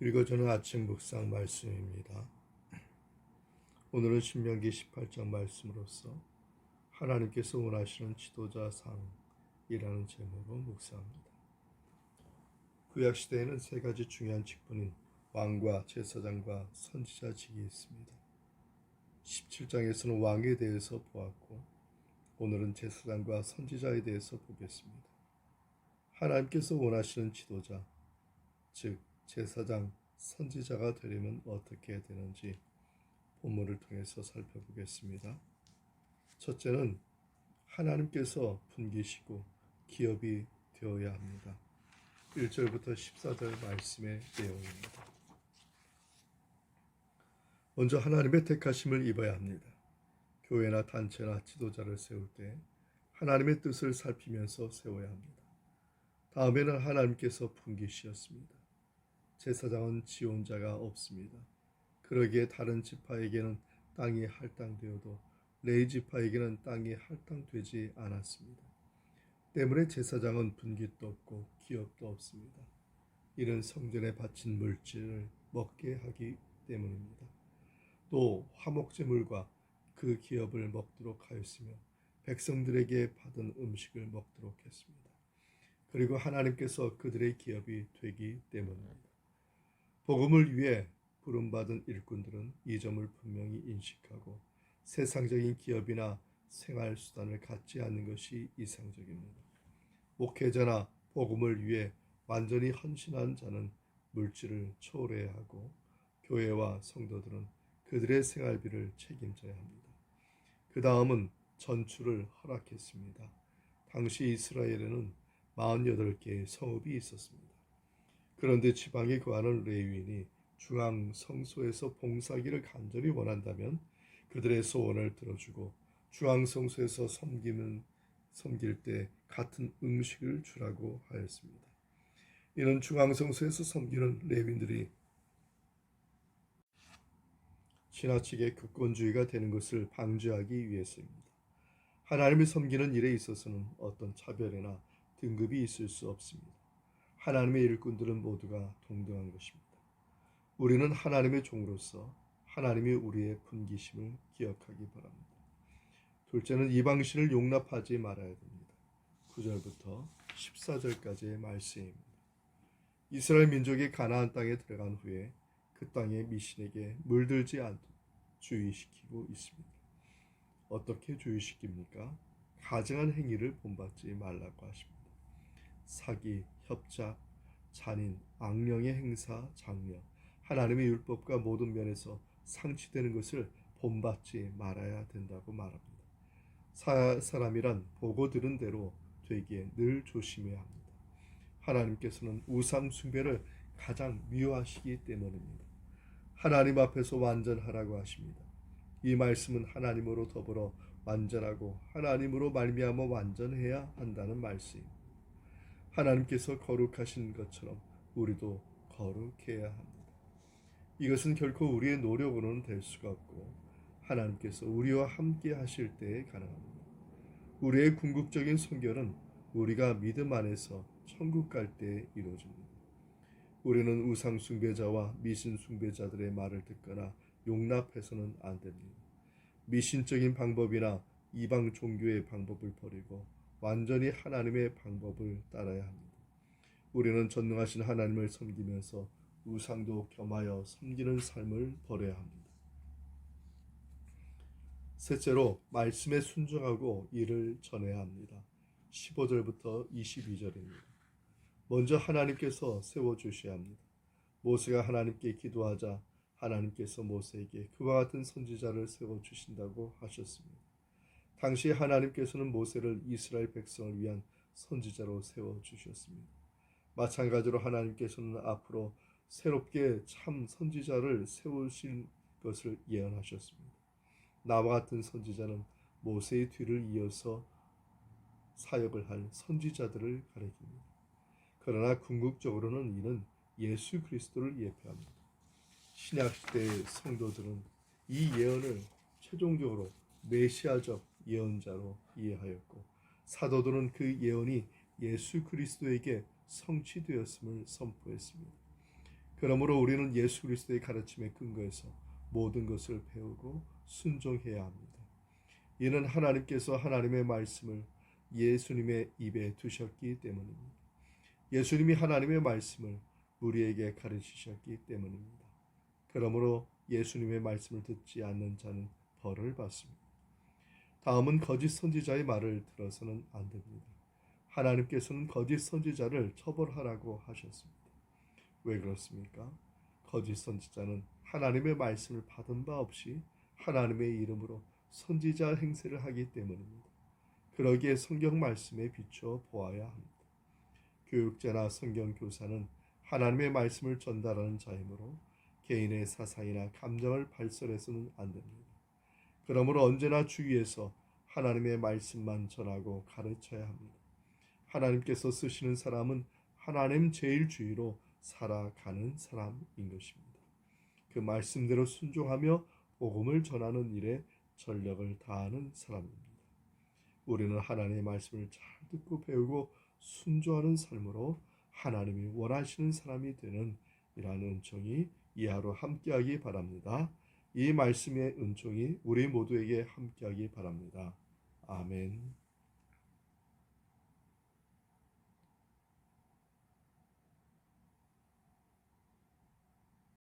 읽어주는 아침 묵상 말씀입니다. 오늘은 신명기 18장 말씀으로서 하나님께서 원하시는 지도자 상이라는 제목으로 묵상합니다. 구약시대에는 세 가지 중요한 직분인 왕과 제사장과 선지자직이 있습니다. 17장에서는 왕에 대해서 보았고 오늘은 제사장과 선지자에 대해서 보겠습니다. 하나님께서 원하시는 지도자, 즉 제사장, 선지자가 되려면 어떻게 되는지 본문을 통해서 살펴보겠습니다. 첫째는 하나님께서 풍기시고 기업이 되어야 합니다. 1절부터 14절 말씀의 내용입니다. 먼저 하나님의 택하심을 입어야 합니다. 교회나 단체나 지도자를 세울 때 하나님의 뜻을 살피면서 세워야 합니다. 다음에는 하나님께서 풍기시었습니다. 제사장은 지원자가 없습니다. 그러기에 다른 지파에게는 땅이 할당되어도 레위 지파에게는 땅이 할당되지 않았습니다. 때문에 제사장은 분깃도 없고 기업도 없습니다. 이는 성전에 바친 물질을 먹게 하기 때문입니다. 또 화목제물과 그 기업을 먹도록 하였으며 백성들에게 받은 음식을 먹도록 했습니다. 그리고 하나님께서 그들의 기업이 되기 때문입니다. 복음을 위해 부름받은 일꾼들은 이 점을 분명히 인식하고 세상적인 기업이나 생활수단을 갖지 않는 것이 이상적입니다. 목회자나 복음을 위해 완전히 헌신한 자는 물질을 초래해야 하고 교회와 성도들은 그들의 생활비를 책임져야 합니다. 그 다음은 전출을 허락했습니다. 당시 이스라엘에는 48개의 성읍이 있었습니다. 그런데 지방에 거하는 레위인이 중앙 성소에서 봉사하기를 간절히 원한다면 그들의 소원을 들어주고 중앙 성소에서 섬길 때 같은 음식을 주라고 하였습니다. 이는 중앙 성소에서 섬기는 레위인들이 지나치게 급권주의가 되는 것을 방지하기 위해서입니다. 하나님을 섬기는 일에 있어서는 어떤 차별이나 등급이 있을 수 없습니다. 하나님의 일꾼들은 모두가 동등한 것입니다. 우리는 하나님의 종으로서 하나님이 우리의 분기심을 기억하기 바랍니다. 둘째는 이방신을 용납하지 말아야 됩니다. 9절부터 14절까지의 말씀입니다. 이스라엘 민족이 가나안 땅에 들어간 후에 그 땅의 미신에게 물들지 않도록 주의시키고 있습니다. 어떻게 주의시킵니까? 가증한 행위를 본받지 말라고 하십니다. 사기, 협작, 잔인, 악령의 행사, 장려, 하나님의 율법과 모든 면에서 상치되는 것을 본받지 말아야 된다고 말합니다. 사람이란 보고 들은 대로 되기에 늘 조심해야 합니다. 하나님께서는 우상 숭배를 가장 미워하시기 때문입니다. 하나님 앞에서 완전하라고 하십니다. 이 말씀은 하나님으로 더불어 완전하고 하나님으로 말미암아 완전해야 한다는 말씀입니다. 하나님께서 거룩하신 것처럼 우리도 거룩해야 합니다. 이것은 결코 우리의 노력으로는 될 수가 없고 하나님께서 우리와 함께 하실 때에 가능합니다. 우리의 궁극적인 선결은 우리가 믿음 안에서 천국 갈 때에 이루어집니다. 우리는 우상 숭배자와 미신 숭배자들의 말을 듣거나 용납해서는 안 됩니다. 미신적인 방법이나 이방 종교의 방법을 버리고 완전히 하나님의 방법을 따라야 합니다. 우리는 전능하신 하나님을 섬기면서 우상도 겸하여 섬기는 삶을 버려야 합니다. 셋째로 말씀에 순종하고 이를 전해야 합니다. 15절부터 22절입니다. 먼저 하나님께서 세워주셔야 합니다. 모세가 하나님께 기도하자 하나님께서 모세에게 그와 같은 선지자를 세워주신다고 하셨습니다. 당시 하나님께서는 모세를 이스라엘 백성을 위한 선지자로 세워주셨습니다. 마찬가지로 하나님께서는 앞으로 새롭게 참 선지자를 세우실 것을 예언하셨습니다. 나와 같은 선지자는 모세의 뒤를 이어서 사역을 할 선지자들을 가리킵니다. 그러나 궁극적으로는 이는 예수 그리스도를 예표합니다. 신약시대의 성도들은 이 예언을 최종적으로 메시아적 예언자로 이해하였고 사도들은 그 예언이 예수 그리스도에게 성취되었음을 선포했습니다. 그러므로 우리는 예수 그리스도의 가르침에 근거해서 모든 것을 배우고 순종해야 합니다. 이는 하나님께서 하나님의 말씀을 예수님의 입에 두셨기 때문입니다. 예수님이 하나님의 말씀을 우리에게 가르치셨기 때문입니다. 그러므로 예수님의 말씀을 듣지 않는 자는 벌을 받습니다. 다음은 거짓 선지자의 말을 들어서는 안 됩니다. 하나님께서는 거짓 선지자를 처벌하라고 하셨습니다. 왜 그렇습니까? 거짓 선지자는 하나님의 말씀을 받은 바 없이 하나님의 이름으로 선지자 행세를 하기 때문입니다. 그러기에 성경 말씀에 비추어 보아야 합니다. 교육자나 성경 교사는 하나님의 말씀을 전달하는 자이므로 개인의 사상이나 감정을 발설해서는 안 됩니다. 그러므로 언제나 주위에서 하나님의 말씀만 전하고 가르쳐야 합니다. 하나님께서 쓰시는 사람은 하나님 제일주의로 살아가는 사람인 것입니다. 그 말씀대로 순종하며 복음을 전하는 일에 전력을 다하는 사람입니다. 우리는 하나님의 말씀을 잘 듣고 배우고 순종하는 삶으로 하나님이 원하시는 사람이 되는 이러한 은총이 이 하루 함께하기 바랍니다. 이 말씀의 은총이 우리 모두에게 함께하기 바랍니다. 아멘.